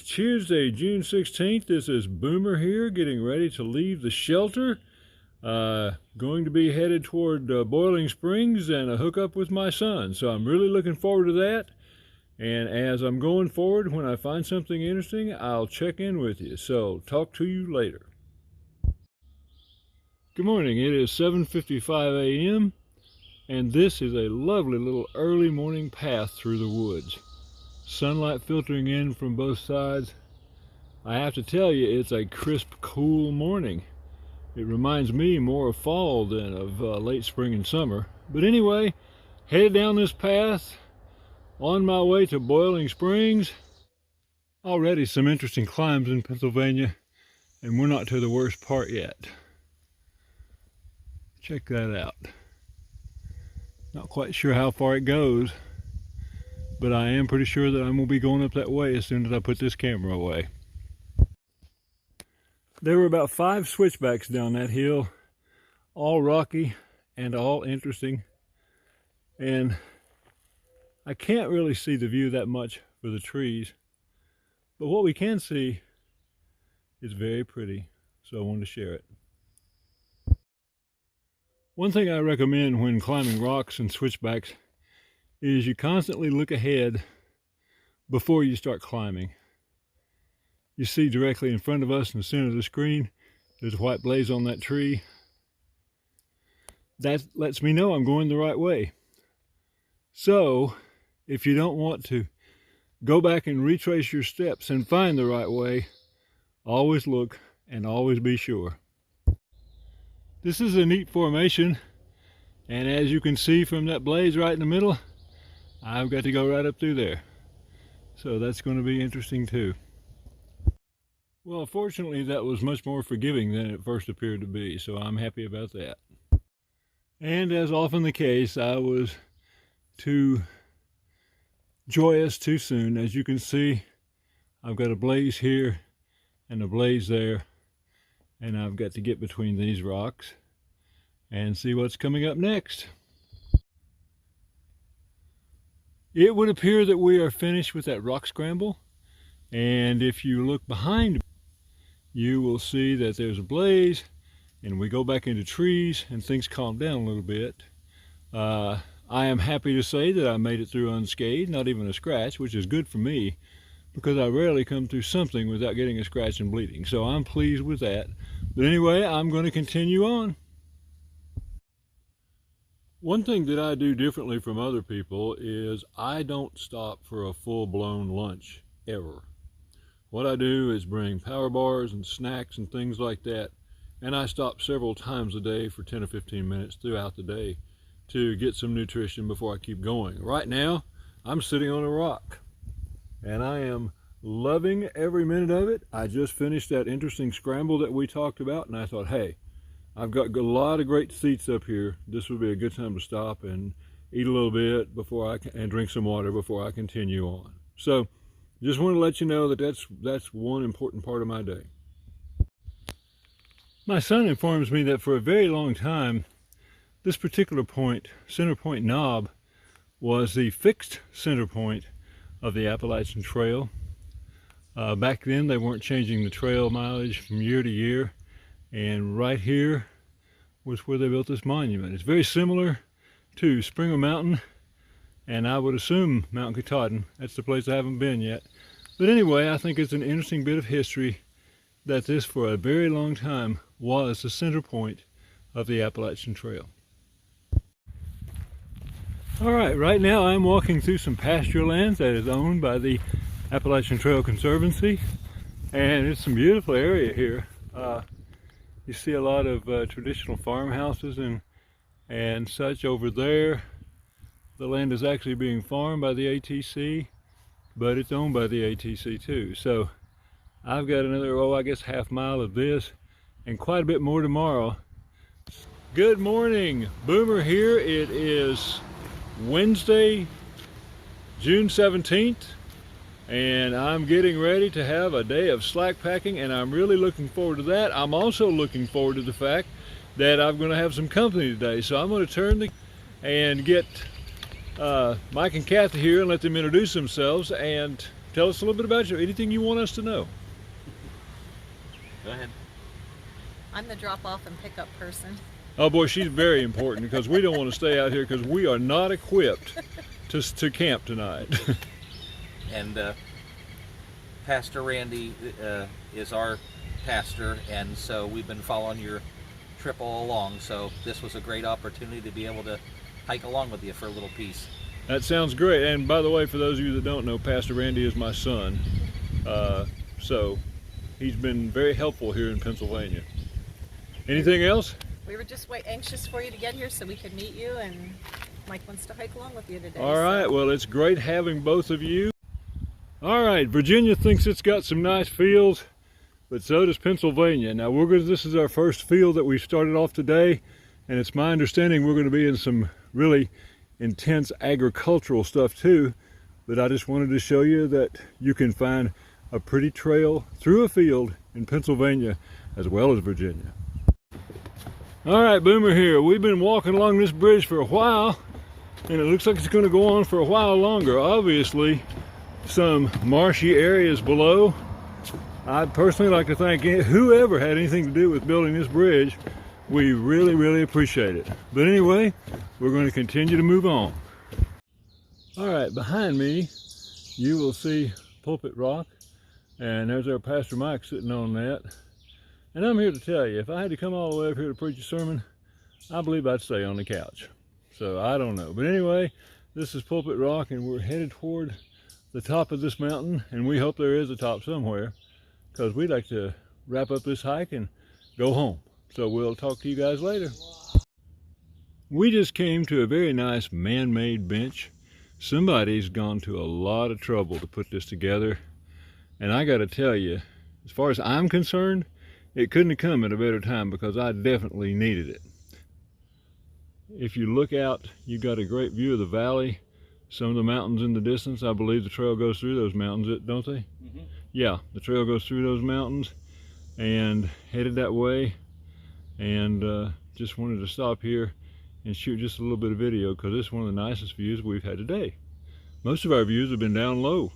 is Tuesday, June 16th. This is Boomer here, getting ready to leave the shelter. Going to be headed toward Boiling Springs and a hookup with my son. So I'm really looking forward to that. And as I'm going forward, when I find something interesting, I'll check in with you. So talk to you later. Good morning. It is 7:55 a.m. and this is a lovely little early morning path through the woods. Sunlight filtering in from both sides. I have to tell you, it's a crisp, cool morning. It reminds me more of fall than of late spring and summer. But anyway, headed down this path on my way to Boiling Springs. Already some interesting climbs in Pennsylvania, and we're not to the worst part yet. Check that out. Not quite sure how far it goes, but I am pretty sure that I'm going to be going up that way as soon as I put this camera away. There were about 5 switchbacks down that hill, all rocky and all interesting. And I can't really see the view that much for the trees, but what we can see is very pretty, so I wanted to share it. One thing I recommend when climbing rocks and switchbacks is you constantly look ahead before you start climbing. You see directly in front of us in the center of the screen, there's a white blaze on that tree. That lets me know I'm going the right way. So, if you don't want to go back and retrace your steps and find the right way, always look and always be sure. This is a neat formation, and as you can see from that blaze right in the middle, I've got to go right up through there. So that's going to be interesting too. Well, fortunately that was much more forgiving than it first appeared to be, so I'm happy about that. And as often the case, I was too joyous too soon. As you can see, I've got a blaze here and a blaze there, and I've got to get between these rocks and see what's coming up next. It would appear that we are finished with that rock scramble, and if you look behind me, you will see that there's a blaze, and we go back into trees and things calm down a little bit. I am happy to say that I made it through unscathed, not even a scratch, which is good for me because I rarely come through something without getting a scratch and bleeding, so I'm pleased with that. But anyway, I'm going to continue on. One thing that I do differently from other people is I don't stop for a full-blown lunch, ever. What I do is bring power bars and snacks and things like that, and I stop several times a day for 10 or 15 minutes throughout the day to get some nutrition before I keep going. Right now, I'm sitting on a rock, and I am loving every minute of it. I just finished that interesting scramble that we talked about, and I thought, hey, I've got a lot of great seats up here. This would be a good time to stop and eat a little bit and drink some water before I continue on. So just want to let you know that that's one important part of my day. My son informs me that for a very long time, this particular point, center point knob, was the fixed center point of the Appalachian Trail. Back then they weren't changing the trail mileage from year to year. And right here was where they built this monument. It's very similar to Springer Mountain, and I would assume Mount Katahdin. That's the place I haven't been yet. But anyway, I think it's an interesting bit of history that this, for a very long time, was the center point of the Appalachian Trail. All right now I'm walking through some pasture lands that is owned by the Appalachian Trail Conservancy, and it's some beautiful area here. You see a lot of traditional farmhouses and such over there. The land is actually being farmed by the ATC, but it's owned by the ATC too. So I've got another, I guess half mile of this and quite a bit more tomorrow. Good morning, Boomer here. It is Wednesday, June 17th. And I'm getting ready to have a day of slack packing, and I'm really looking forward to that. I'm also looking forward to the fact that I'm going to have some company today. So I'm going to turn and get Mike and Kathy here and let them introduce themselves and tell us a little bit about you, anything you want us to know. Go ahead. I'm the drop-off and pick-up person. Oh boy, she's very important because we don't want to stay out here because we are not equipped to camp tonight. And Pastor Randy is our pastor, and so we've been following your trip all along, so this was a great opportunity to be able to hike along with you for a little piece. That sounds great. And by the way, for those of you that don't know, Pastor Randy is my son. So he's been very helpful here in Pennsylvania. Anything else? We were just anxious for you to get here so we could meet you, and Mike wants to hike along with you today. All right, well, it's great having both of you. All right, Virginia thinks it's got some nice fields, but so does Pennsylvania. Now, this is our first field that we started off today, and it's my understanding we're going to be in some really intense agricultural stuff too, but I just wanted to show you that you can find a pretty trail through a field in Pennsylvania as well as Virginia. All right, Boomer here. We've been walking along this bridge for a while, and it looks like it's going to go on for a while longer. Obviously, some marshy areas below. I'd personally like to thank whoever had anything to do with building this bridge. We really, really appreciate it. But anyway, we're going to continue to move on. All right, behind me, you will see Pulpit Rock, and there's our Pastor Mike sitting on that. And I'm here to tell you, if I had to come all the way up here to preach a sermon, I believe I'd stay on the couch. So I don't know. But anyway, this is Pulpit Rock, and we're headed toward the top of this mountain, and we hope there is a top somewhere, because we'd like to wrap up this hike and go home. So we'll talk to you guys later. We just came to a very nice man-made bench. Somebody's gone to a lot of trouble to put this together. And I gotta tell you, as far as I'm concerned, it couldn't have come at a better time because I definitely needed it. If you look out, you've got a great view of the valley. Some of the mountains in the distance. I believe the trail goes through those mountains, don't they? Mm-hmm. Yeah, the trail goes through those mountains and headed that way. And just wanted to stop here and shoot just a little bit of video because this is one of the nicest views we've had today. Most of our views have been down low.